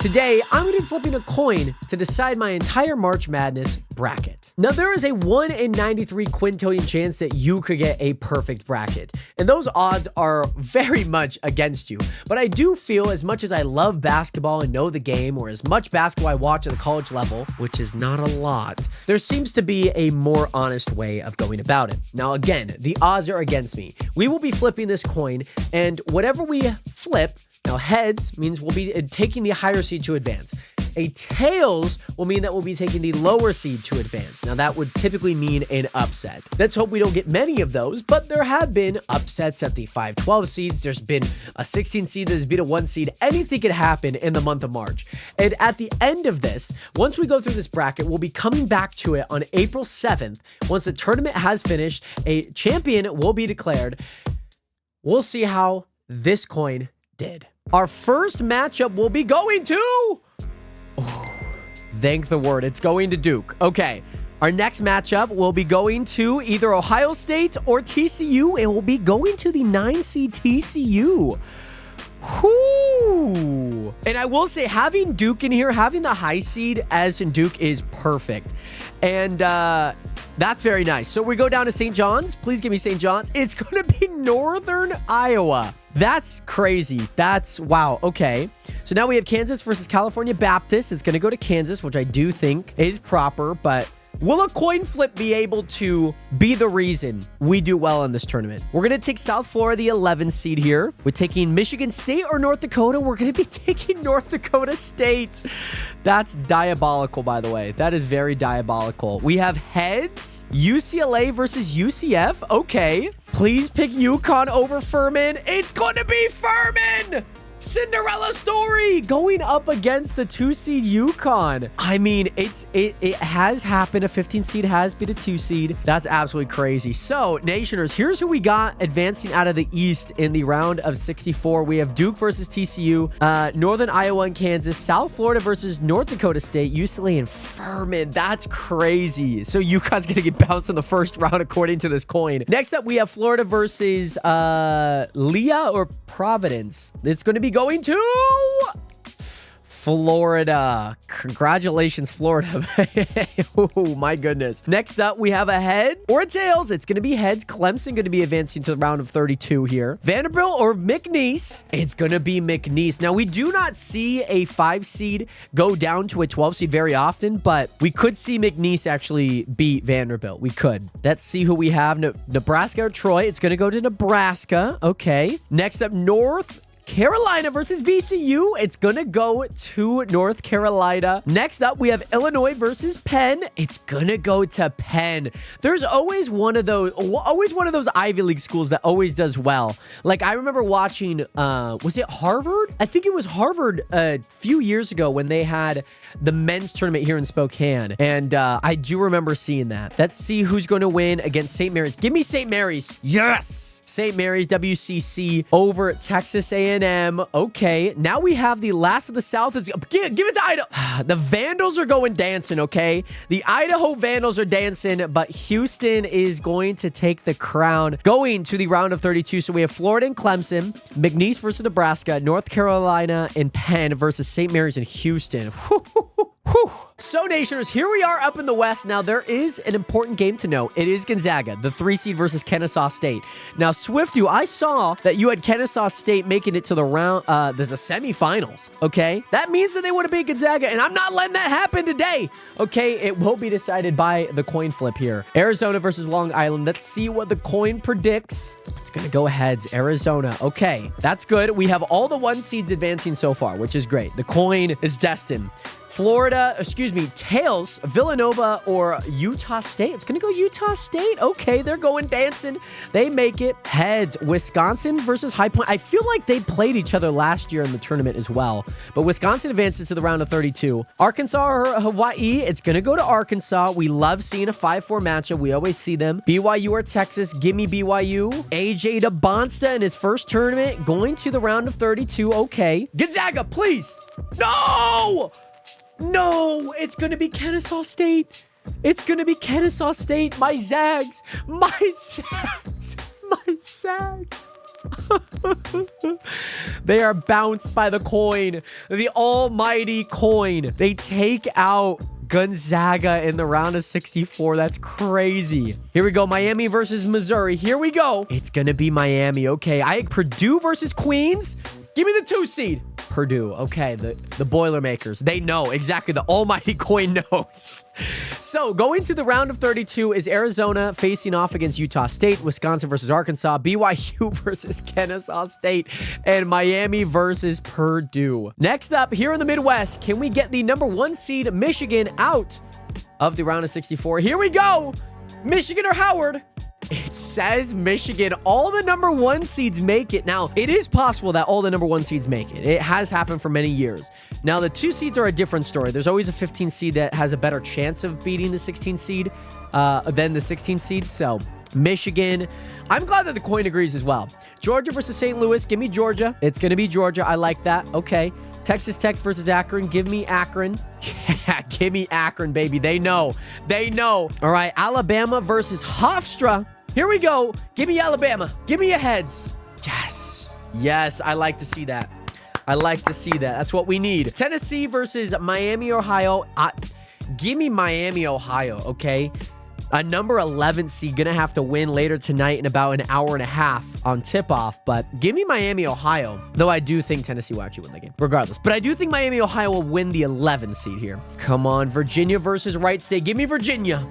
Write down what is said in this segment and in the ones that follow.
Today, I'm going to be flipping a coin to decide my entire March Madness bracket. Now, there is a 1 in 93 quintillion chance that you could get a perfect bracket, and those odds are very much against you. But I do feel, as much as I love basketball and know the game, or as much basketball I watch at the college level, which is not a lot, there seems to be a more honest way of going about it. Now, again, the odds are against me. We will be flipping this coin, and whatever we flip, now heads means we'll be taking the higher seed to advance. A tails will mean that we'll be taking the lower seed to advance. Now that would typically mean an upset. Let's hope we don't get many of those, but there have been upsets at the 5-12 seeds. There's been a 16 seed that has beat a 1 seed. Anything could happen in the month of March. And at the end of this, once we go through this bracket, we'll be coming back to it on April 7th. Once the tournament has finished, a champion will be declared. We'll see how this coin did. Our first matchup will be going to... Oh, thank the word. It's going to Duke. Okay. Our next matchup will be going to either Ohio State or TCU. It will be going to the 9 seed TCU. Whoo! And I will say, having Duke in here, having the high seed as in Duke is perfect. And that's very nice. So we go down to St. John's. Please give me St. John's. It's going to be Northern Iowa. That's crazy. That's wow. Okay. So now we have Kansas versus California Baptist. It's going to go to Kansas, which I do think is proper, but will a coin flip be able to be the reason we do well in this tournament? We're going to take South Florida, the 11 seed here. We're taking Michigan State or North Dakota. We're going to be taking North Dakota State. That's diabolical, by the way. That is very diabolical. We have heads, UCLA versus UCF. Okay. Please pick UConn over Furman. It's going to be Furman! Cinderella story going up against the 2 seed UConn. I mean, it has happened. A 15 seed has beat a 2 seed. That's absolutely crazy. So, Nationers, here's who we got advancing out of the East in the round of 64. We have Duke versus TCU, Northern Iowa and Kansas, South Florida versus North Dakota State, UCLA and Furman. That's crazy. So, UConn's going to get bounced in the first round according to this coin. Next up, we have Florida versus Leah or Providence. It's going to be going to Florida. Congratulations, Florida. Oh, my goodness. Next up, we have a head or a tails. It's going to be heads. Clemson going to be advancing to the round of 32 here. Vanderbilt or McNeese. It's going to be McNeese. Now, we do not see a 5 seed go down to a 12 seed very often, but we could see McNeese actually beat Vanderbilt. We could. Let's see who we have. Nebraska or Troy. It's going to go to Nebraska. Okay. Next up, North Carolina versus VCU. It's gonna go to North Carolina. Next up, we have Illinois versus Penn. It's gonna go to Penn. There's always one of those Ivy League schools that always does well. Like, I remember watching, was it Harvard? I think it was Harvard a few years ago when they had the men's tournament here in Spokane. And I do remember seeing that. Let's see who's going to win against St. Mary's. Give me St. Mary's. Yes! St. Mary's WCC over Texas A&M. Okay, now we have the last of the South. Give it to Idaho. The Vandals are going dancing, okay? The Idaho Vandals are dancing, but Houston is going to take the crown going to the round of 32. So we have Florida and Clemson, McNeese versus Nebraska, North Carolina and Penn versus St. Mary's and Houston. Whew. So, Nationers, here we are up in the West. Now, there is an important game to know. It is Gonzaga, the 3 seed versus Kennesaw State. Now, Swiftu, I saw that you had Kennesaw State making it to the round, the semifinals, okay? That means that they would have beat Gonzaga, and I'm not letting that happen today, okay? It will be decided by the coin flip here. Arizona versus Long Island. Let's see what the coin predicts. It's going to go heads. Arizona. Okay, that's good. We have all the 1 seeds advancing so far, which is great. The coin is destined. Tails, Villanova or Utah State. It's going to go Utah State. Okay, they're going dancing. They make it. Heads, Wisconsin versus High Point. I feel like they played each other last year in the tournament as well. But Wisconsin advances to the round of 32. Arkansas or Hawaii. It's going to go to Arkansas. We love seeing a 5-4 matchup. We always see them. BYU or Texas. Give me BYU. AJ DeBonsta in his first tournament going to the round of 32. Okay. Gonzaga, please. No! No, it's going to be Kennesaw State. It's going to be Kennesaw State. My Zags. My Zags. My Zags. They are bounced by the coin. The almighty coin. They take out Gonzaga in the round of 64. That's crazy. Here we go. Miami versus Missouri. Here we go. It's going to be Miami. Okay. Purdue versus Queens. Give me the 2 seed. Purdue. Okay. The Boilermakers. They know exactly. The almighty coin knows. So going to the round of 32 is Arizona facing off against Utah State, Wisconsin versus Arkansas, BYU versus Kennesaw State, and Miami versus Purdue. Next up, here in the Midwest, can we get the number 1 seed Michigan out of the round of 64? Here we go. Michigan or Howard? It says Michigan. All the number 1 seeds make it. Now, it is possible that all the number 1 seeds make it. It has happened for many years. Now, the 2 seeds are a different story. There's always a 15 seed that has a better chance of beating the 16 seed than the 16 seed. So, Michigan. I'm glad that the coin agrees as well. Georgia versus St. Louis. Give me Georgia. It's going to be Georgia. I like that. Okay. Texas Tech versus Akron. Give me Akron. Yeah, give me Akron, baby. They know. They know. All right. Alabama versus Hofstra. Here we go. Give me Alabama. Give me your heads. Yes. Yes, I like to see that. I like to see that. That's what we need. Tennessee versus Miami, Ohio. Give me Miami, Ohio, okay? A number 11 seed gonna have to win later tonight in about an hour and a half on tip-off, but give me Miami, Ohio. Though I do think Tennessee will actually win the game, regardless. But I do think Miami, Ohio will win the 11 seed here. Come on, Virginia versus Wright State. Give me Virginia.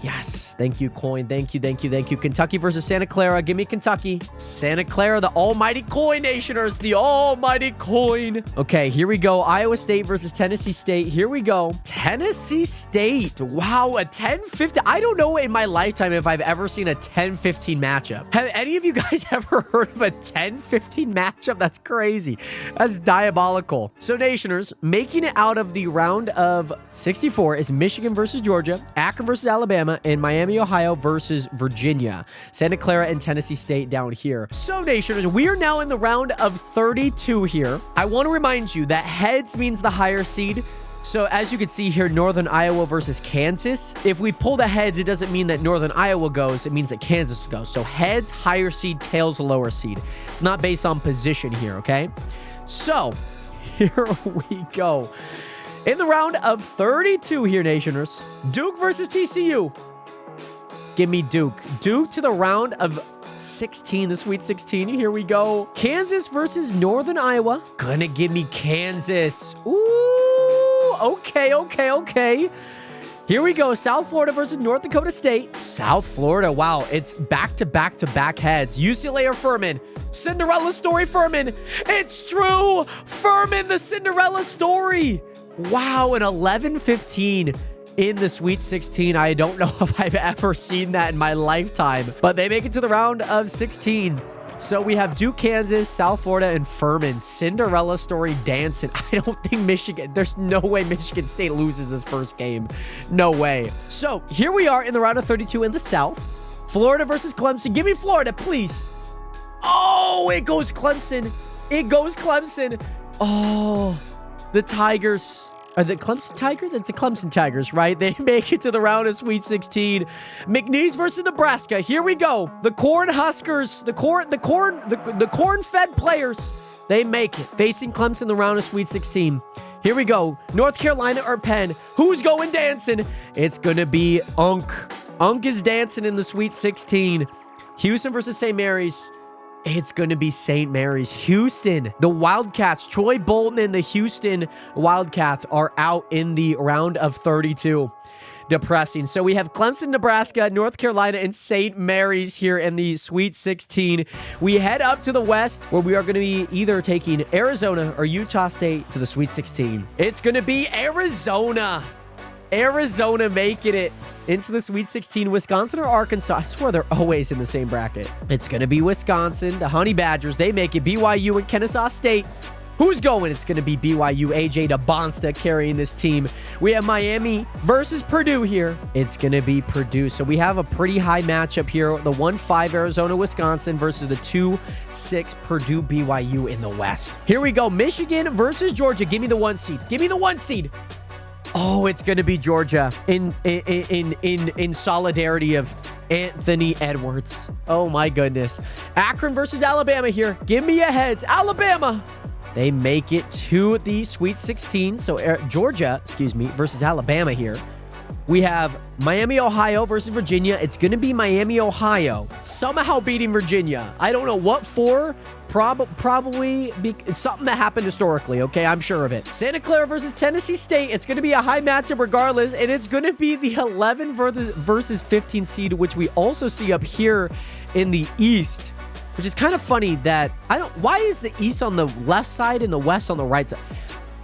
Yes. Thank you, coin. Thank you, thank you, thank you. Kentucky versus Santa Clara. Give me Kentucky. Santa Clara, the almighty coin nationers. The almighty coin. Okay, here we go. Iowa State versus Tennessee State. Here we go. Tennessee State. Wow, a 10-15. I don't know in my lifetime if I've ever seen a 10-15 matchup. Have any of you guys ever heard of a 10-15 matchup? That's crazy. That's diabolical. So, nationers, making it out of the round of 64 is Michigan versus Georgia, Akron versus Alabama, and Miami, Ohio versus Virginia. Santa Clara and Tennessee State down here. So, nationers, we are now in the round of 32 here. I want to remind you that heads means the higher seed. So, as you can see here, Northern Iowa versus Kansas. If we pull the heads, it doesn't mean that Northern Iowa goes. It means that Kansas goes. So, heads, higher seed, tails, lower seed. It's not based on position here, okay? So, here we go. In the round of 32 here, nationers, Duke versus TCU. Give me Duke. Duke to the round of 16, the Sweet 16. Here we go. Kansas versus Northern Iowa. Gonna give me Kansas. Ooh, okay. Here we go. South Florida versus North Dakota State. South Florida. Wow, it's back-to-back-to-back heads. UCLA or Furman? Cinderella story, Furman. It's true. Furman, the Cinderella story. Wow, an 11-15 in the Sweet 16. I don't know if I've ever seen that in my lifetime, but they make it to the round of 16. So we have Duke, Kansas, South Florida, and Furman. Cinderella story dancing. I don't think Michigan, there's no way Michigan State loses this first game. No way. So here we are in the round of 32 in the South. Florida versus Clemson. Give me Florida, please. Oh, it goes Clemson. It goes Clemson. Oh, the Tigers. Are the Clemson Tigers? It's the Clemson Tigers, right? They make it to the round of Sweet 16. McNeese versus Nebraska. Here we go. The Corn Huskers, the corn-fed players, they make it. Facing Clemson in the round of Sweet 16. Here we go. North Carolina or Penn. Who's going dancing? It's going to be Unk. Unk is dancing in the Sweet 16. Houston versus St. Mary's. It's going to be St. Mary's. Houston, the Wildcats, Troy Bolton and the Houston Wildcats are out in the round of 32. Depressing. So we have Clemson, Nebraska, North Carolina, and St. Mary's here in the Sweet 16. We head up to the West, where we are going to be either taking Arizona or Utah State to the Sweet 16. It's going to be Arizona. Arizona making it into the Sweet 16. Wisconsin or Arkansas? I swear they're always in the same bracket. It's going to be Wisconsin. The Honey Badgers, they make it. BYU and Kennesaw State. Who's going? It's going to be BYU. AJ DeBonsta carrying this team. We have Miami versus Purdue here. It's going to be Purdue. So we have a pretty high matchup here. The 1-5 Arizona, Wisconsin versus the 2-6 Purdue BYU in the West. Here we go. Michigan versus Georgia. Give me the 1 seed. Give me the 1 seed. Oh, it's going to be Georgia in solidarity of Anthony Edwards. Oh my goodness. Akron versus Alabama here. Give me a heads. Alabama. They make it to the Sweet 16. So Georgia, versus Alabama here. We have Miami, Ohio versus Virginia. It's going to be Miami, Ohio. Somehow beating Virginia. I don't know what for. Probably it's something that happened historically, okay? I'm sure of it. Santa Clara versus Tennessee State. It's going to be a high matchup regardless, and it's going to be the 11 versus 15 seed, which we also see up here in the East, which is kind of funny that why is the East on the left side and the West on the right side?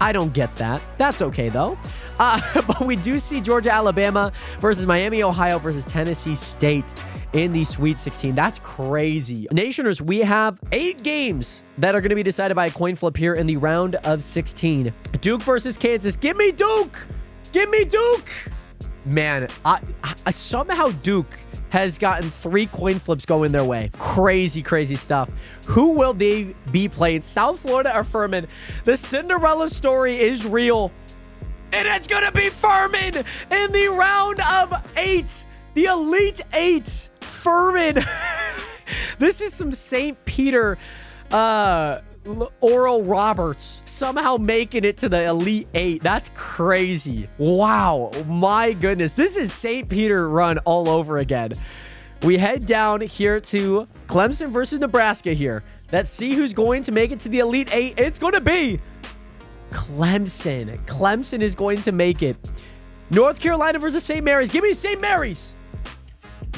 I don't get that. That's okay, though. But we do see Georgia, Alabama versus Miami, Ohio versus Tennessee State in the Sweet 16. That's crazy. Nationers, we have 8 games that are going to be decided by a coin flip here in the round of 16. Duke versus Kansas. Give me Duke. Give me Duke. Man, somehow Duke has gotten 3 coin flips going their way. Crazy, crazy stuff. Who will they be playing? South Florida or Furman? The Cinderella story is real. And it's going to be Furman in the round of 8. The Elite 8. Furman. This is some St. Peter Oral Roberts somehow making it to the Elite 8. That's crazy. Wow. My goodness. This is St. Peter run all over again. We head down here to Clemson versus Nebraska here. Let's see who's going to make it to the Elite 8. It's going to be Clemson. Clemson is going to make it. North Carolina versus St. Mary's. Give me St. Mary's.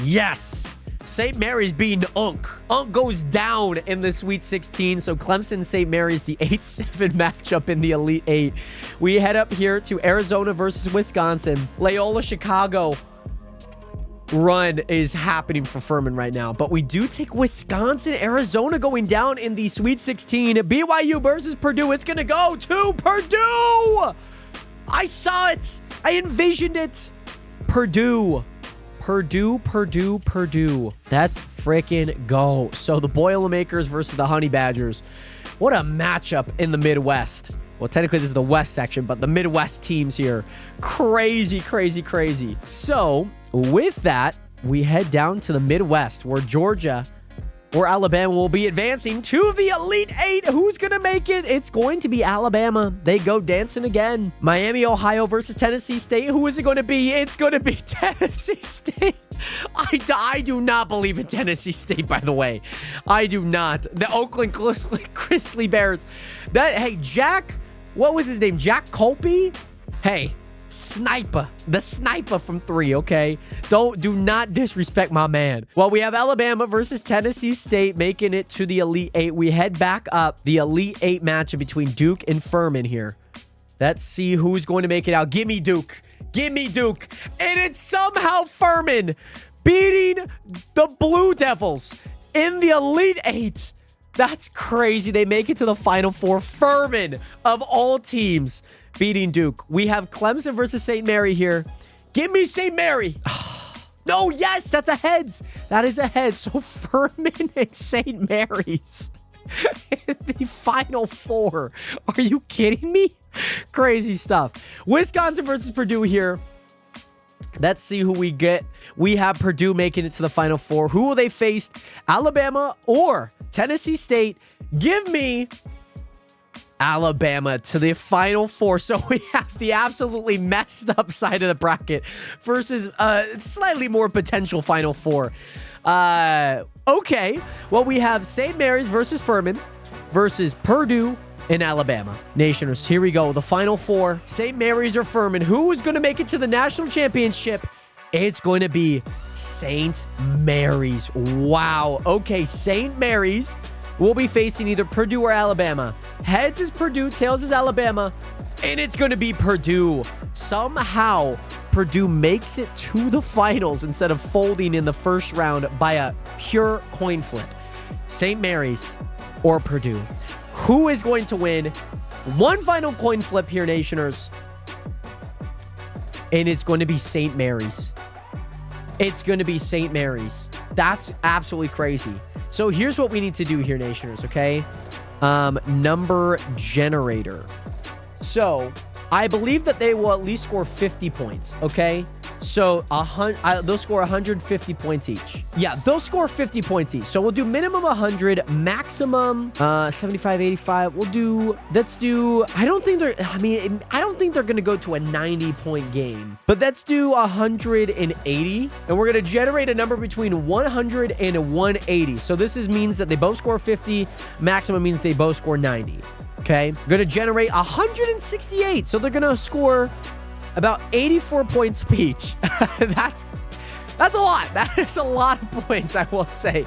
Yes. St. Mary's beating Unk. Unk goes down in the Sweet 16. So Clemson, St. Mary's, the 8-7 matchup in the Elite 8. We head up here to Arizona versus Wisconsin. Loyola Chicago run is happening for Furman right now. But we do take Wisconsin, Arizona going down in the Sweet 16. BYU versus Purdue. It's going to go to Purdue. I saw it. I envisioned it. Purdue. That's freaking go. So the Boilermakers versus the Honey Badgers. What a matchup in the Midwest. Well, technically this is the West section, but the Midwest teams here. Crazy, crazy, crazy. So with that, we head down to the Midwest where Georgia or Alabama will be advancing to the Elite 8. Who's going to make it? It's going to be Alabama. They go dancing again. Miami, Ohio versus Tennessee State. Who is it going to be? It's going to be Tennessee State. I do not believe in Tennessee State, by the way. I do not. The Oakland Grizzly Bears. Hey, Jack, what was his name? Jack Colby? Hey, sniper. The sniper from 3, okay? Do not disrespect my man. Well, we have Alabama versus Tennessee State making it to the Elite 8. We head back up. The Elite 8 matchup between Duke and Furman here. Let's see who's going to make it out. Give me Duke. Give me Duke. And it's somehow Furman beating the Blue Devils in the Elite 8. That's crazy. They make it to the Final Four. Furman, of all teams, beating Duke. We have Clemson versus St. Mary here. Give me St. Mary. No, yes, that's a heads. That is a heads. So Furman and St. Mary's in the Final Four. Are you kidding me? Crazy stuff. Wisconsin versus Purdue here. Let's see who we get. We have Purdue making it to the Final Four. Who will they face? Alabama or Tennessee State? Give me Alabama to the Final Four. So we have the absolutely messed up side of the bracket versus slightly more potential Final Four. Okay. Well, we have St. Mary's versus Furman versus Purdue in Alabama. Nationers, here we go. The Final Four. St. Mary's or Furman. Who is going to make it to the national championship? It's going to be St. Mary's. Wow. Okay, St. Mary's will be facing either Purdue or Alabama. Heads is Purdue, tails is Alabama, and it's going to be Purdue. Somehow, Purdue makes it to the finals instead of folding in the first round by a pure coin flip. St. Mary's or Purdue. Who is going to win? One final coin flip here, Nationers. And it's going to be St. Mary's. It's going to be St. Mary's. That's absolutely crazy. So here's what we need to do here, Nationers, okay? Number generator. So I believe that they will at least score 50 points, okay? So they'll score 150 points each. Yeah, they'll score 50 points each. So we'll do minimum 100, maximum 75, 85. Let's do, I don't think they're going to go to a 90-point game. But let's do 180. And we're going to generate a number between 100 and 180. So this means that they both score 50. Maximum means they both score 90. Okay? We're going to generate 168. So they're going to score about 84 points each. That's a lot. That is a lot of points, I will say.